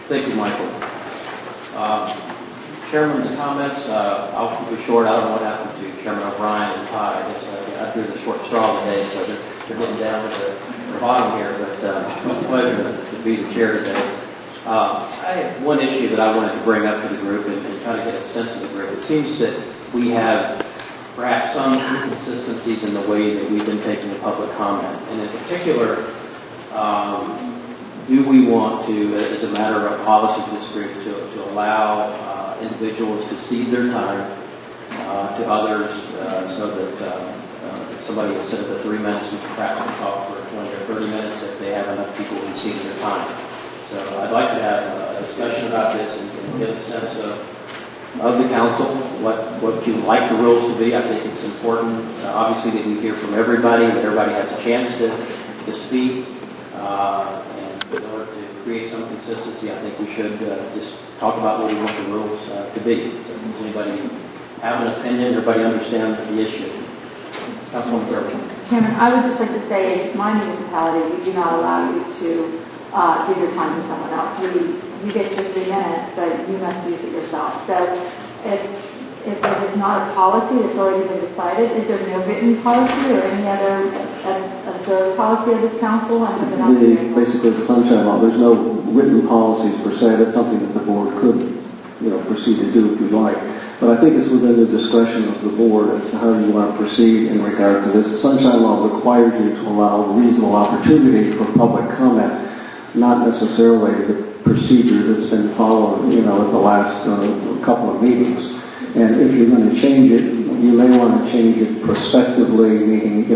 Thank you, Michael. Chairman's comments, I'll keep it short. I don't know what happened to Chairman O'Brien and Todd. I guess I drew the short straw today, so they're getting down to the bottom here, but it's a pleasure to be the chair today. I have one issue that I wanted to bring up to the group and try to get a sense of the group. It seems that we have perhaps some inconsistencies in the way that we've been taking the public comment, and in particular, do we want to, as a matter of policy of this group, to allow individuals to cede their time to others so that somebody, instead of the 3 minutes, we can perhaps talk for 20 or 30 minutes if they have enough people who cede their time. So I'd like to have a discussion about this and get a sense of the council, what you'd like the rules to be. I think it's important, obviously, that we hear from everybody, that everybody has a chance to speak. And in order to create some consistency, I think we should just talk about what we want the rules to be. So does anybody have an opinion? Everybody understand the issue? Councilwoman Thurman. Chairman, I would just like to say, in my municipality, we do not allow you to give your time to someone else. You get your 3 minutes, but you must use it yourself. So if it's not a policy that's already been decided, is there no written policy or any other observed policy of this council? Basically, the Sunshine Law, there's no written policies per se. That's something that the board could, proceed to do if you'd like. But I think it's within the discretion of the board as to how you want to proceed in regard to this. The Sunshine Law requires you to allow a reasonable opportunity for public comment, not necessarily the procedure that's been followed, at the last couple of meetings. And if you're going to change it, you may want to change it prospectively, meaning,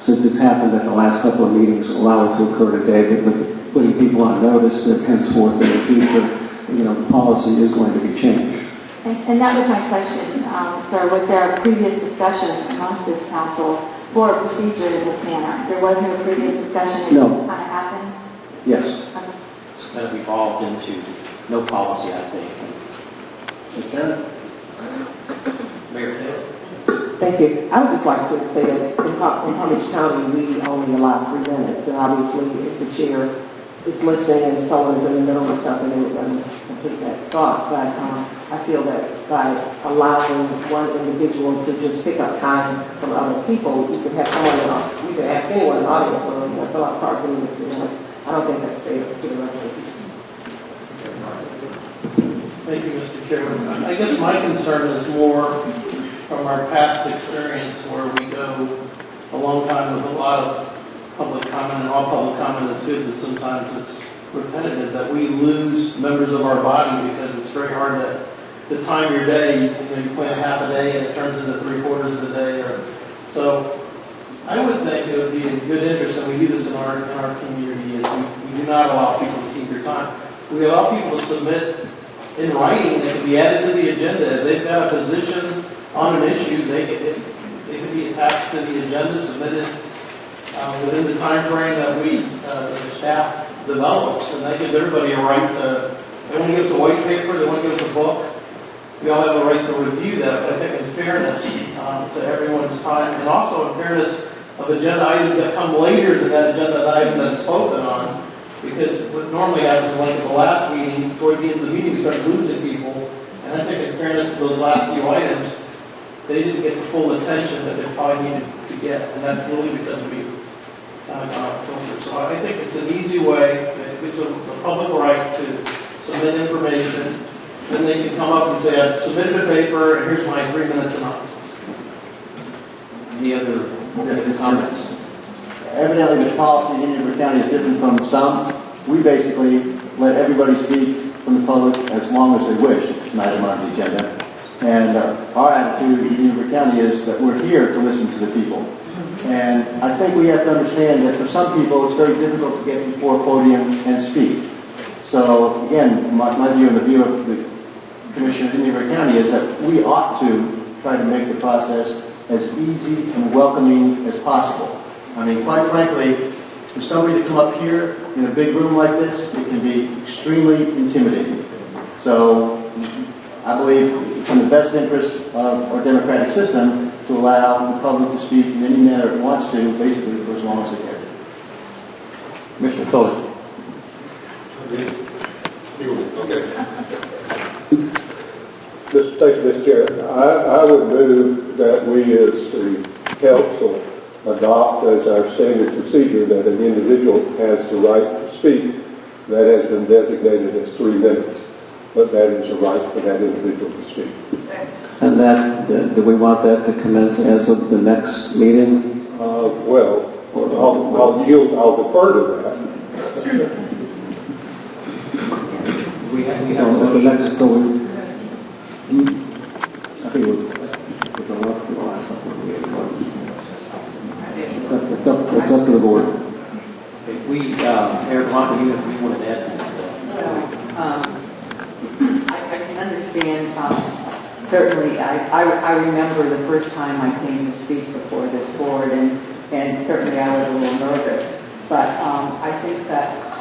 since it's happened at the last couple of meetings, allow it to occur today, but putting people on notice that henceforth in the future, the policy is going to be changed. And that was my question, sir. Was there a previous discussion amongst this council for a procedure in this manner? There was no previous discussion? No. It just kind of happened? Yes. Okay. It's kind of evolved into no policy, I think. Okay. Mayor Taylor. Thank you. I would just like to say that in Palm Beach County, we only allow 3 minutes, and obviously if the chair is listening and someone's in the middle of something, they would complete that thought. But I feel that by allowing one individual to just pick up time from other people, you could have someone, you could ask anyone in the audience or fill out parking with 3 minutes. I don't think that's fair to the rest of the people. Thank you, Mr. Chairman. I guess my concern is more from our past experience where we go a long time with a lot of public comment, and all public comment is good, but sometimes it's repetitive, that we lose members of our body because it's very hard to time your day. You plan half a day and it turns into 3/4 of the day. So I would think it would be in good interest, and we do this in our community, is we do not allow people to cede their time. We allow people to submit in writing that can be added to the agenda. If they've got a position on an issue, they can be attached to the agenda, submitted within the time frame that the staff develops, and that gives everybody a right to, they want to give us a white paper, they want to give us a book. We all have a right to review that, but I think in fairness to everyone's time, and also in fairness of agenda items that come later than that agenda item that's spoken on, because what normally happens, like at the last meeting, toward the end of the meeting, we start losing people, and I think in fairness to those last few items, they didn't get the full attention that they probably needed to get, and that's really because we kind of got filtered. So I think it's an easy way. It gives them the public right to submit information. Then they can come up and say, I've submitted a paper, and here's my 3-minute synopsis. Any other comments? Evidently, the policy in Indian County is different from some. We basically let everybody speak from the public as long as they wish. It's an item on the agenda. And our attitude in Indian County is that we're here to listen to the people. And I think we have to understand that for some people, it's very difficult to get before a podium and speak. So again, my view and the view of the Commissioner of Indian County is that we ought to try to make the process as easy and welcoming as possible. I mean, quite frankly, for somebody to come up here in a big room like this, it can be extremely intimidating. So I believe it's in the best interest of our democratic system to allow the public to speak in any manner it wants to, basically for as long as they can. Commissioner Foley. People Mr. Chair, I would move that we as the council adopt as our standard procedure that an individual has the right to speak. That has been designated as 3 minutes, but that is a right for that individual to speak. And that, do we want that to commence as of the next meeting? Well, I'll defer to that. We have So the next, so we, I think we'll go up to the last one. It's up to the board. Okay, Eric Blanca, you wanted to add to this stuff. I can understand, certainly, I remember the first time I came to speak before this board, and certainly I was a little nervous. But I think that,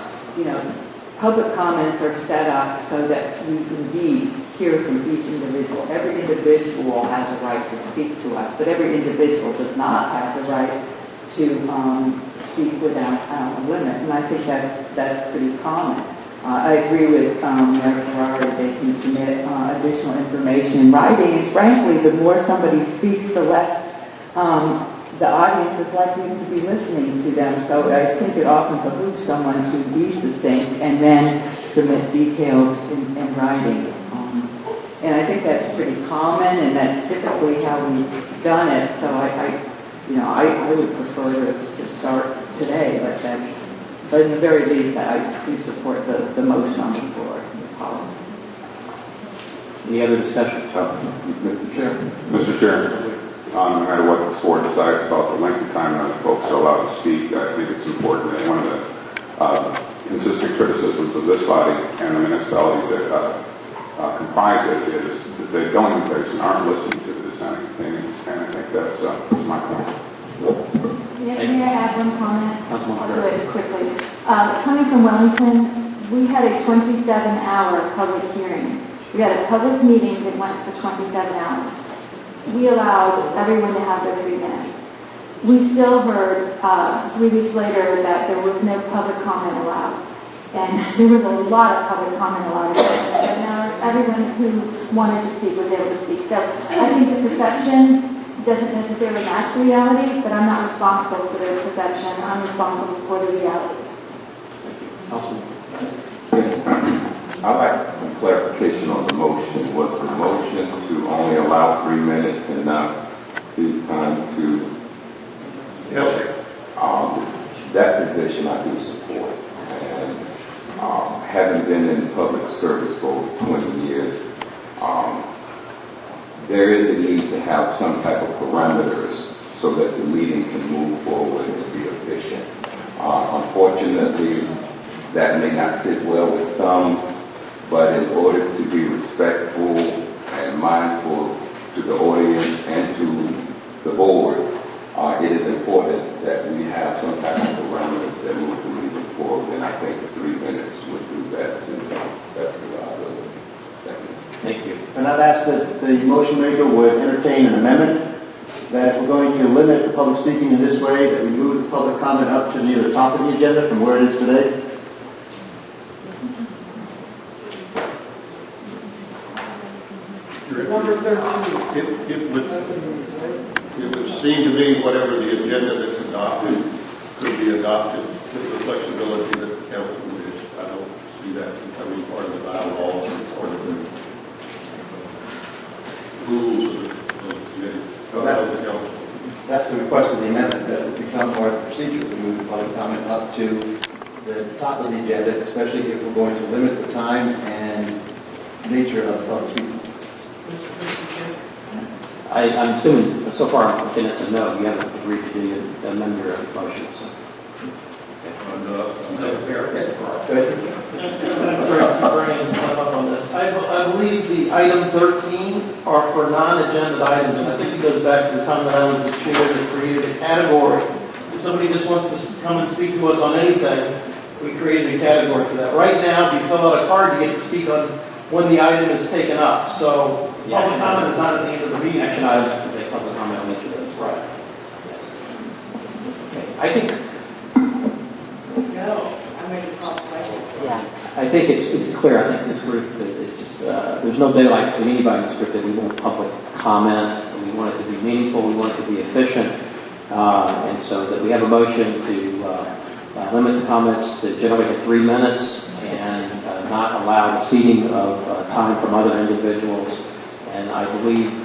public comments are set up so that we indeed hear from each individual. Every individual has a right to speak to us, but every individual does not have the right to speak without a limit. And I think that's pretty common. I agree with Mayor Ferrari, they can submit additional information in writing. And frankly, the more somebody speaks, the less the audience is likely to be listening to them. So I think it often behooves someone to be succinct and then submit details in writing. And I think that's pretty common, and that's typically how we've done it. So I would prefer to start today, but in the very least, I do support the motion on the floor, the policy. Any other discussion? Mr. Chair. Mr. Chair, no matter what this board decides about the length of time that folks are allowed to speak, I think it's important that one of the consistent criticisms of this body and the municipalities that comprise it is that they don't engage and aren't listening to the dissenting opinions, and I think that's my point. May I add one comment? Councilwoman I'll do it quickly. Coming from Wellington, we had a 27-hour public hearing. We had a public meeting that went for 27 hours. We allowed everyone to have their 3 minutes. We still heard 3 weeks later that there was no public comment allowed. And there was a lot of public comment allowed in 27 hours. Everyone who wanted to speak was able to speak. So I think the perception doesn't necessarily match reality, but I'm not responsible for their perception. I'm responsible for the reality. I'd like some clarification on the motion. Was the motion to only allow 3 minutes and not cede time to? Yes, sir. That position I do support. And having been in public service for over 20 years, there is a need to have some type of parameters so that the meeting can move forward and be efficient. Unfortunately, that may not sit well with some, but in order to be respectful and mindful to the audience and to the board, it is important that we have some type of parameters that move the meeting forward, and I think 3 minutes would do that to the best of our ability. Thank you. Thank you. And I'd ask that the motion maker would entertain an amendment that if we're going to limit the public speaking in this way, that we move the public comment up to near the top of the agenda from where it is today. Number 13. It would seem to me whatever the agenda that's adopted could be adopted with the flexibility that the council wishes. I don't see that becoming part of the bylaws or part of the rules of the committee. Well, that's the request of the amendment, that would become part of the procedure. We move the public comment up to the top of the agenda, especially if we're going to limit the time and nature of the public speaking. I'm assuming, so far, I'm thinking it's a no. You haven't agreed to amend your motion, so. I'm sorry to bring up on this. I believe the item 13 are for non-agenda items, and I think it goes back to the time that I was the chair that created a category. If somebody just wants to come and speak to us on anything, we created a category for that. Right now, if you fill out a card, you get to speak on when the item is taken up. So public comment is not at the end of the meeting. Action items, make public comment on each of those. Right. Okay. I think. No, I made a call. Yeah. I think it's clear. I think this group, there's no daylight between anybody in this group that we want public comment. We want it to be meaningful. We want it to be efficient. And so that we have a motion to limit the comments to generally to 3 minutes and not allow the ceding of time from other individuals. And I believe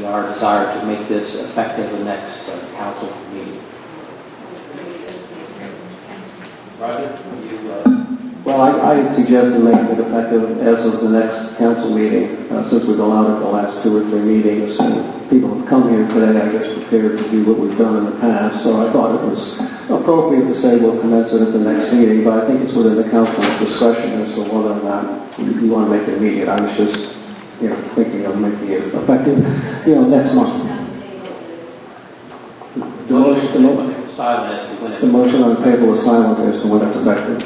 our desire to make this effective the next council meeting. Roger, Well, I suggest to make it effective as of the next council meeting, since we've allowed it the last 2 or 3 meetings, and people have come here today, I guess, prepared to do what we've done in the past, so I thought it was appropriate to say we'll commence it at the next meeting, but I think it's within the council's discretion as to whether or not you want to make it immediate. I was just, thinking of making it effective, next month. The motion on the table is silent as to when it's effective.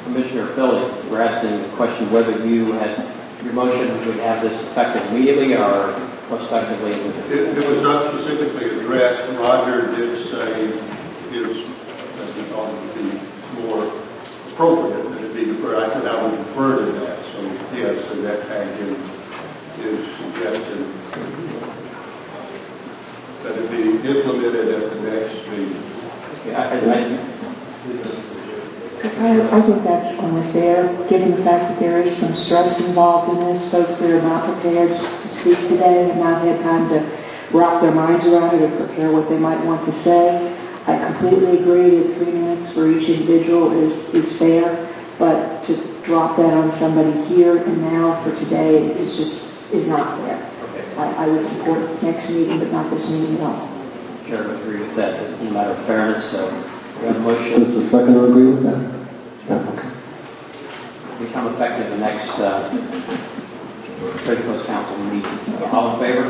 Commissioner Philly, we're asking the question whether you had your motion would have this effective immediately or prospectively. It was not specifically addressed. Roger did say that he thought it would be more appropriate that it be deferred. I said I would defer to that. So yes, so that had his suggestion that it be implemented at the next meeting. I think that's only fair, given the fact that there is some stress involved in this. Folks that are not prepared to speak today have not had time to wrap their minds around it or prepare what they might want to say. I completely agree that 3 minutes for each individual is fair, but to drop that on somebody here and now for today is not fair. Okay. I would support next meeting, but not this meeting at all. Chair would agree with that. It's a matter of fairness. So we have a motion. Does the seconder agree with that? Yeah. Become effective the next Trade Post Council meeting. All in favor?